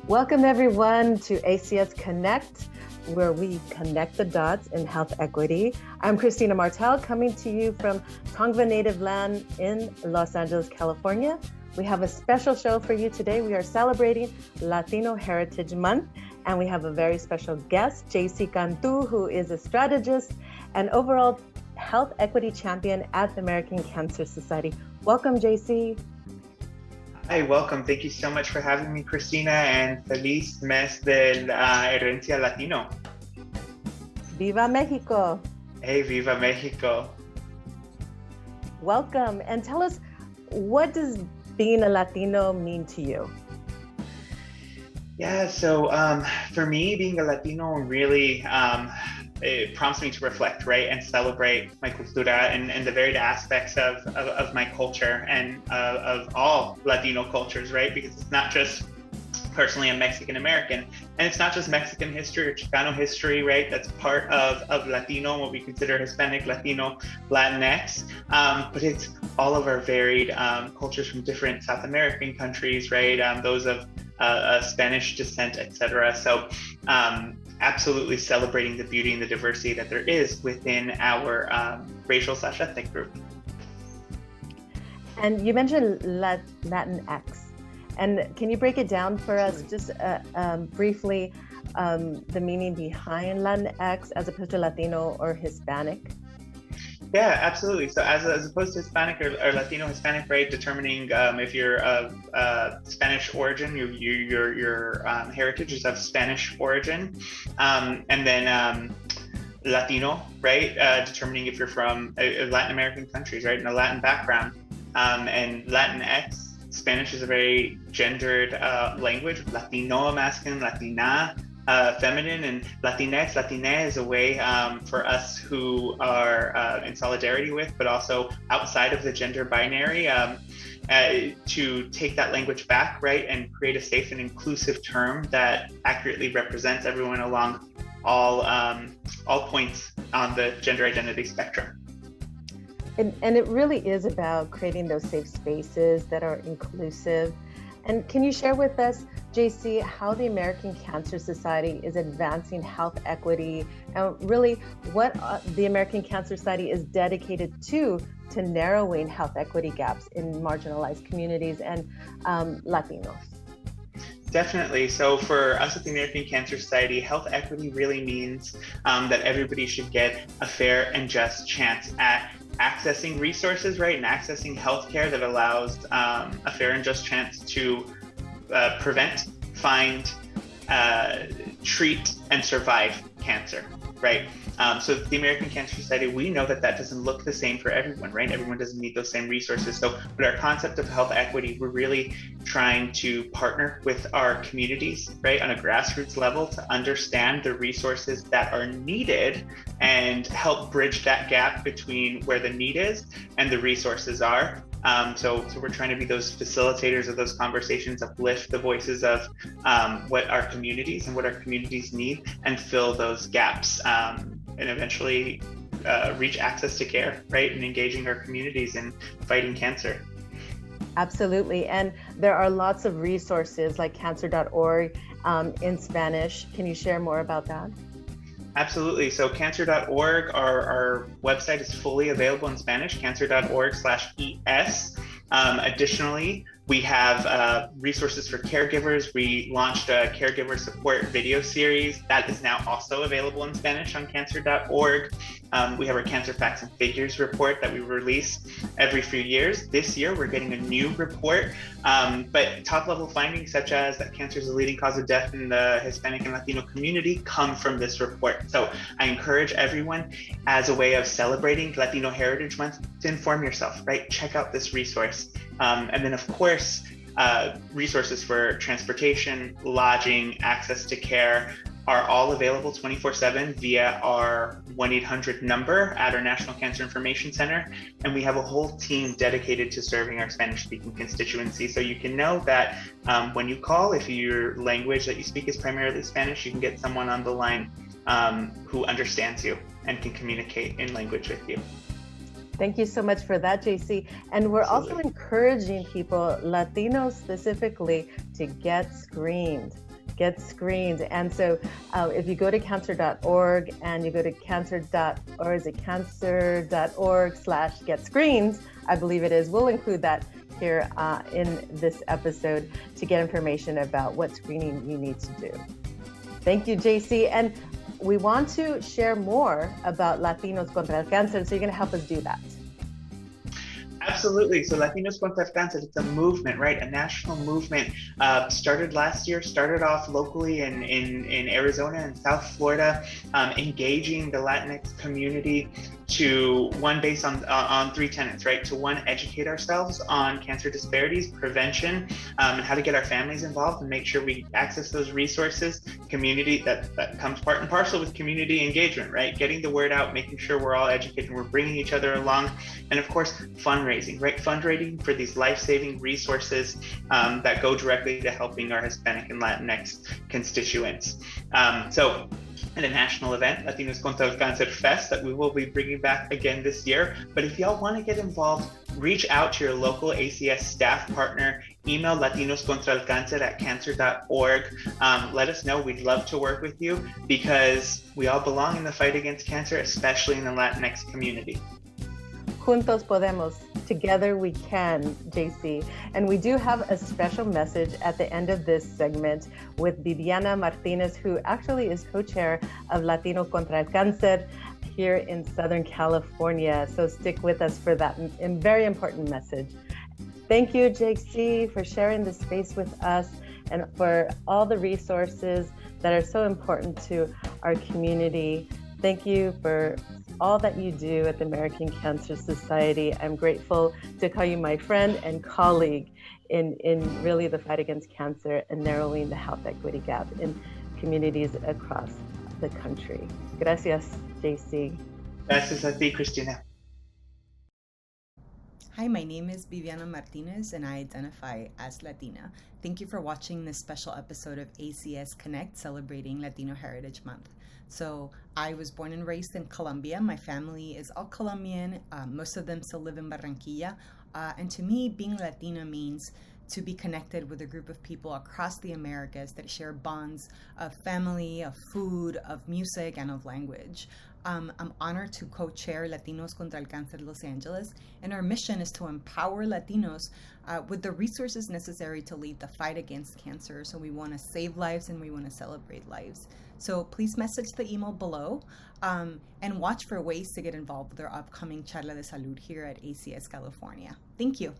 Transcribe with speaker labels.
Speaker 1: Welcome everyone to ACS Connect, where we connect the dots in health equity. I'm Kristina Martel, coming to you from Tongva Native Land in Los Angeles, California. We have a special show for you today. We are celebrating Latino Heritage Month, and we have a very special guest, JC Cantu, who is a strategist and overall health equity champion at the American Cancer Society. Welcome, JC.
Speaker 2: Hi, welcome. Thank you so much for having me, Kristina, and feliz mes de la herencia latino.
Speaker 1: Viva Mexico.
Speaker 2: Hey, viva Mexico.
Speaker 1: Welcome, and tell us, what does being a Latino mean to you?
Speaker 2: Yeah, so for me, being a Latino really it prompts me to reflect, right, and celebrate my cultura and the varied aspects of my culture and of all Latino cultures, right? Because it's not just personally a Mexican American, and it's not just Mexican history or Chicano history, right? That's part of Latino, what we consider Hispanic, Latino, Latinx, but it's all of our varied cultures from different South American countries, right? Those of Spanish descent, etc. So absolutely celebrating the beauty and the diversity that there is within our racial/ethnic group.
Speaker 1: And you mentioned Latinx. And can you break it down for us, just briefly, the meaning behind Latinx as opposed to Latino or Hispanic?
Speaker 2: Yeah, absolutely. So as opposed to Hispanic or Latino Hispanic, right, determining if you're of Spanish origin, your heritage is of Spanish origin, and then Latino, right, determining if you're from Latin American countries, right, in a Latin background, and Latinx. Spanish is a very gendered language. Latino, masculine, Latina, feminine, and Latinx, Latina is a way for us who are in solidarity with, but also outside of the gender binary, to take that language back, right, and create a safe and inclusive term that accurately represents everyone along all points on the gender identity spectrum.
Speaker 1: And it really is about creating those safe spaces that are inclusive. And can you share with us, JC, how the American Cancer Society is advancing health equity, and really what the American Cancer Society is dedicated to narrowing health equity gaps in marginalized communities and Latinos?
Speaker 2: Definitely. So for us at the American Cancer Society, health equity really means that everybody should get a fair and just chance at accessing resources, right, and accessing healthcare that allows a fair and just chance to prevent, find, treat, and survive cancer, right? So the American Cancer Society, we know that doesn't look the same for everyone, right? Everyone doesn't need those same resources. So with our concept of health equity, we're really trying to partner with our communities, right, on a grassroots level to understand the resources that are needed and help bridge that gap between where the need is and the resources are. So we're trying to be those facilitators of those conversations, uplift the voices of what our communities need, and fill those gaps, and eventually reach access to care, right, and engaging our communities in fighting cancer.
Speaker 1: Absolutely. And there are lots of resources like cancer.org in Spanish. Can you share more about that?
Speaker 2: Absolutely. So cancer.org, our website is fully available in Spanish, cancer.org/ES. Additionally, we have resources for caregivers. We launched a caregiver support video series that is now also available in Spanish on cancer.org. We have our Cancer Facts and Figures report that we release every few years. This year, we're getting a new report, but top-level findings such as that cancer is the leading cause of death in the Hispanic and Latino community come from this report. So I encourage everyone, as a way of celebrating Latino Heritage Month, to inform yourself, right? Check out this resource. And then, of course, resources for transportation, lodging, access to care are all available 24/7 via our 1-800 number at our National Cancer Information Center. And we have a whole team dedicated to serving our Spanish-speaking constituency. So you can know that when you call, if your language that you speak is primarily Spanish, you can get someone on the line who understands you and can communicate in language with you.
Speaker 1: Thank you so much for that, JC. And we're also encouraging people, Latinos specifically, to get screened. Get screened. And so if you go to cancer.org and you go to cancer.org/get screened, I believe it is, we'll include that here in this episode to get information about what screening you need to do. Thank you, JC. And we want to share more about Latinos Contra el Cáncer, so you're going to help us do that.
Speaker 2: Absolutely. So Latinos Contra el Cáncer, it's a movement, right? A national movement. Started last year, started off locally in Arizona and South Florida, engaging the Latinx community to based on three tenets, right? To one, educate ourselves on cancer disparities, prevention, and how to get our families involved and make sure we access those resources. Community that comes part and parcel with community engagement, right? Getting the word out, making sure we're all educated, we're bringing each other along, and of course, fundraising, right? Fundraising for these life-saving resources that go directly to helping our Hispanic and Latinx constituents. So, and a national event, Latinos Contra el Cáncer Fest, that we will be bringing back again this year. But if y'all want to get involved, reach out to your local ACS staff partner, email latinoscontraalcancer@cancer.org. Let us know. We'd love to work with you because we all belong in the fight against cancer, especially in the Latinx community.
Speaker 1: Juntos podemos. Together we can, JC. And we do have a special message at the end of this segment with Viviana Martinez, who actually is co-chair of Latino Contra el Cáncer here in Southern California. So stick with us for that very important message. Thank you, JC, for sharing this space with us and for all the resources that are so important to our community. Thank you for all that you do at the American Cancer Society. I'm grateful to call you my friend and colleague in really the fight against cancer and narrowing the health equity gap in communities across the country. Gracias, JC.
Speaker 2: Gracias a ti, Kristina.
Speaker 3: Hi, my name is Viviana Martinez and I identify as Latina. Thank you for watching this special episode of ACS Connect celebrating Latino Heritage Month. So I was born and raised in Colombia. My family is all Colombian. Most of them still live in Barranquilla. And to me, being Latina means to be connected with a group of people across the Americas that share bonds of family, of food, of music, and of language. I'm honored to co-chair Latinos Contra el Cáncer Los Angeles, and our mission is to empower Latinos with the resources necessary to lead the fight against cancer. So we want to save lives and we want to celebrate lives. So please message the email below and watch for ways to get involved with our upcoming Charla de Salud here at ACS California. Thank you.